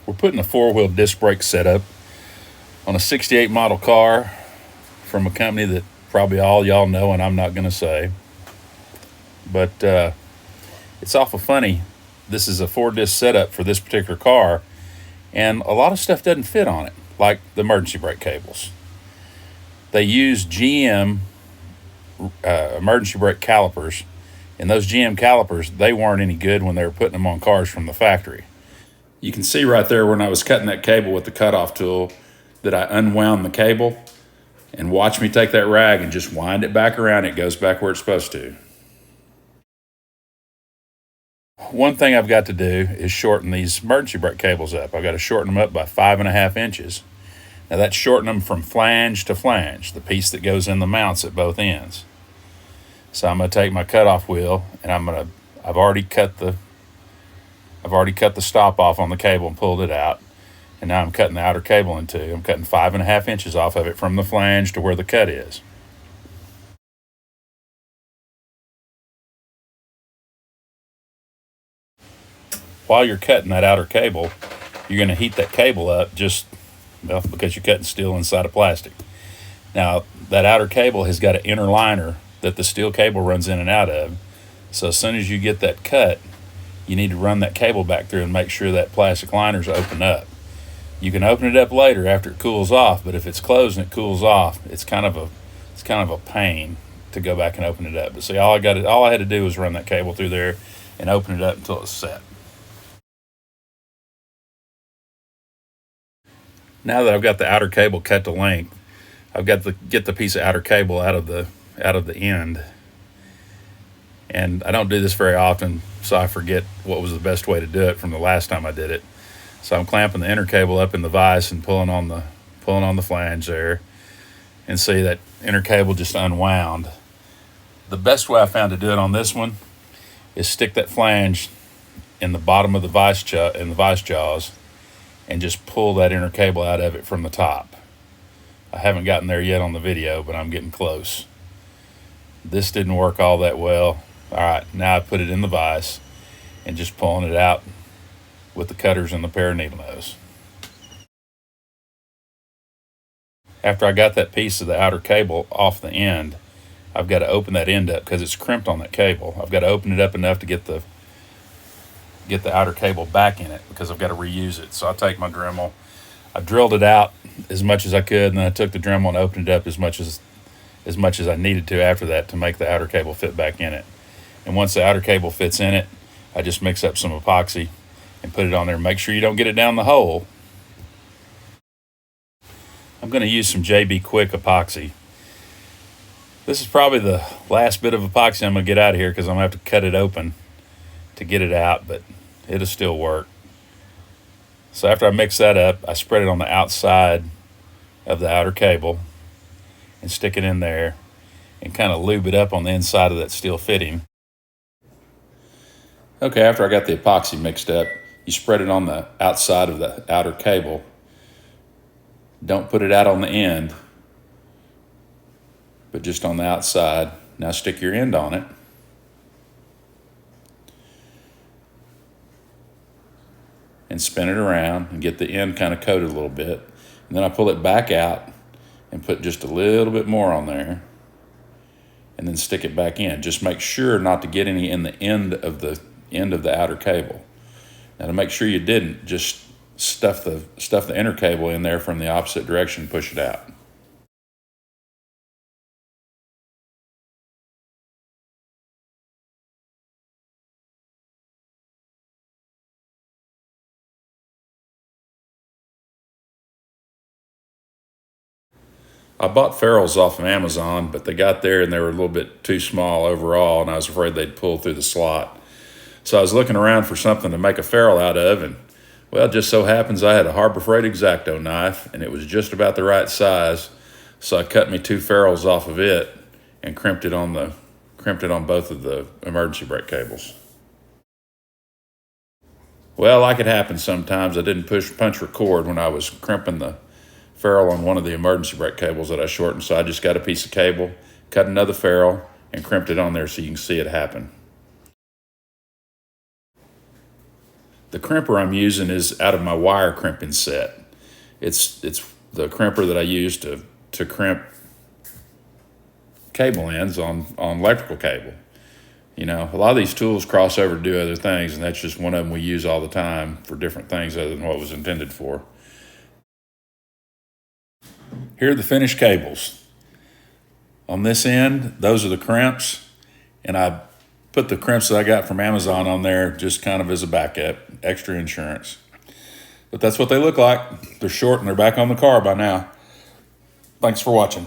We're putting a four-wheel disc brake setup on a 68 model car from a company that probably all y'all know and I'm not going to say. But it's awful funny. This is a 4-disc setup for this particular car, and a lot of stuff doesn't fit on it, like the emergency brake cables. They use GM emergency brake calipers, and those GM calipers, they weren't any good when they were putting them on cars from the factory. You can see right there when I was cutting that cable with the cutoff tool that I unwound the cable, and watch me take that rag and just wind it back around. It goes back where it's supposed to. One thing I've got to do is shorten these emergency brake cables up. I've got to shorten them up by 5.5 inches. Now that's shortening them from flange to flange, the piece that goes in the mounts at both ends. So I'm going to take my cutoff wheel, and I've already cut the stop off on the cable and pulled it out. And now I'm cutting the outer cable in two. I'm cutting 5.5 inches off of it from the flange to where the cut is. While you're cutting that outer cable, you're going to heat that cable up because you're cutting steel inside of plastic. Now, that outer cable has got an inner liner that the steel cable runs in and out of. So as soon as you get that cut, you need to run that cable back through and make sure that plastic liner's open up. You can open it up later after it cools off, but if it's closed and it cools off, it's kind of a pain to go back and open it up. But see, all I had to do was run that cable through there and open it up until it's set. Now that I've got the outer cable cut to length, I've got to get the piece of outer cable out of the end. And I don't do this very often, so I forget what was the best way to do it from the last time I did it. So I'm clamping the inner cable up in the vise and pulling on the flange there, and see that inner cable just unwound. The best way I found to do it on this one is stick that flange in the bottom of the vise jaws and just pull that inner cable out of it from the top. I haven't gotten there yet on the video, but I'm getting close. This didn't work all that well. All right, now I put it in the vise and just pulling it out with the cutters and the pair of needle nose. After I got that piece of the outer cable off the end, I've got to open that end up because it's crimped on that cable. I've got to open it up enough to get the outer cable back in it because I've got to reuse it. So I take my Dremel, I drilled it out as much as I could, and then I took the Dremel and opened it up as much as I needed to after that to make the outer cable fit back in it. And once the outer cable fits in it, I just mix up some epoxy and put it on there. Make sure you don't get it down the hole. I'm going to use some JB Quick epoxy. This is probably the last bit of epoxy I'm going to get out of here because I'm going to have to cut it open to get it out, but it'll still work. So after I mix that up, I spread it on the outside of the outer cable and stick it in there and kind of lube it up on the inside of that steel fitting. Okay, after I got the epoxy mixed up, you spread it on the outside of the outer cable. Don't put it out on the end, but just on the outside. Now stick your end on it. And spin it around and get the end kind of coated a little bit. And then I pull it back out and put just a little bit more on there. And then stick it back in. Just make sure not to get any in the end of the outer cable. Now to make sure you didn't, just stuff the inner cable in there from the opposite direction and push it out. I bought ferrules off of Amazon, but they got there and they were a little bit too small overall, and I was afraid they'd pull through the slot. So I was looking around for something to make a ferrule out of, and well, it just so happens I had a Harbor Freight X-Acto knife, and it was just about the right size. So I cut me 2 ferrules off of it and crimped it on both of the emergency brake cables. Well, like it happens sometimes, I didn't punch record when I was crimping the ferrule on one of the emergency brake cables that I shortened, so I just got a piece of cable, cut another ferrule, and crimped it on there so you can see it happen. The crimper I'm using is out of my wire crimping set. It's the crimper that I use to crimp cable ends on electrical cable. You know, a lot of these tools cross over to do other things, and that's just one of them we use all the time for different things other than what it was intended for. Here are the finished cables. On this end, those are the crimps, and I put the crimps that I got from Amazon on there just kind of as a backup, extra insurance. But that's what they look like. They're short and they're back on the car by now. Thanks for watching.